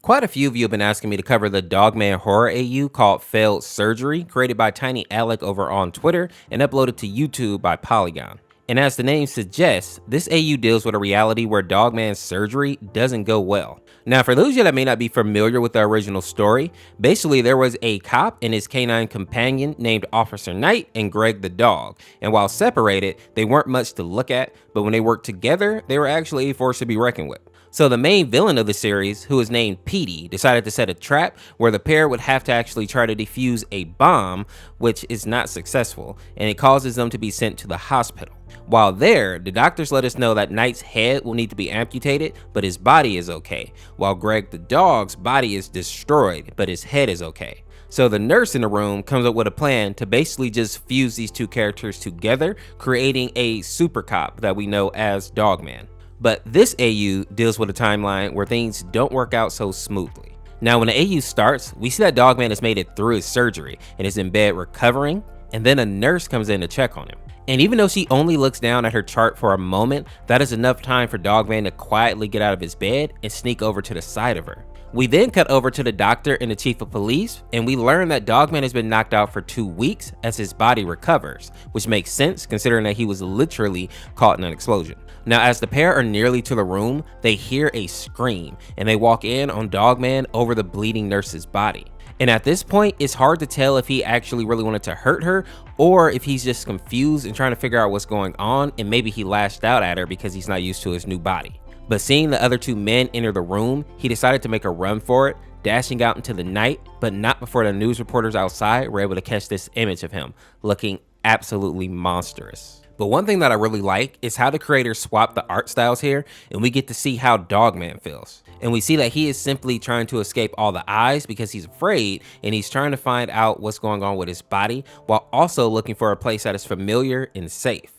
Quite a few of you have been asking me to cover the Dogman horror AU called Failed Surgery, created by Tiny Alec over on Twitter and uploaded to YouTube by Polygon. And as the name suggests, this AU deals with a reality where Dogman's surgery doesn't go well. Now, for those of you that may not be familiar with the original story, basically there was a cop and his canine companion named Officer Knight and Greg the dog. And while separated, they weren't much to look at, but when they worked together, they were actually a force to be reckoned with. So the main villain of the series, who is named Petey, decided to set a trap where the pair would have to actually try to defuse a bomb, which is not successful, and it causes them to be sent to the hospital. While there, the doctors let us know that Knight's head will need to be amputated, but his body is okay, while Greg the dog's body is destroyed, but his head is okay. So the nurse in the room comes up with a plan to basically just fuse these two characters together, creating a super cop that we know as Dogman. But this AU deals with a timeline where things don't work out so smoothly. Now, when the AU starts, we see that Dogman has made it through his surgery and is in bed recovering, and then a nurse comes in to check on him. And even though she only looks down at her chart for a moment, that is enough time for Dogman to quietly get out of his bed and sneak over to the side of her. We then cut over to the doctor and the chief of police, and we learn that Dogman has been knocked out for 2 weeks as his body recovers, which makes sense considering that he was literally caught in an explosion. Now, as the pair are nearly to the room, they hear a scream, and they walk in on Dogman over the bleeding nurse's body. And at this point, it's hard to tell if he actually really wanted to hurt her or if he's just confused and trying to figure out what's going on, and maybe he lashed out at her because he's not used to his new body. But seeing the other two men enter the room, he decided to make a run for it, dashing out into the night, but not before the news reporters outside were able to catch this image of him, looking absolutely monstrous. But one thing that I really like is how the creators swap the art styles here, and we get to see how Dogman feels. And we see that he is simply trying to escape all the eyes because he's afraid, and he's trying to find out what's going on with his body while also looking for a place that is familiar and safe.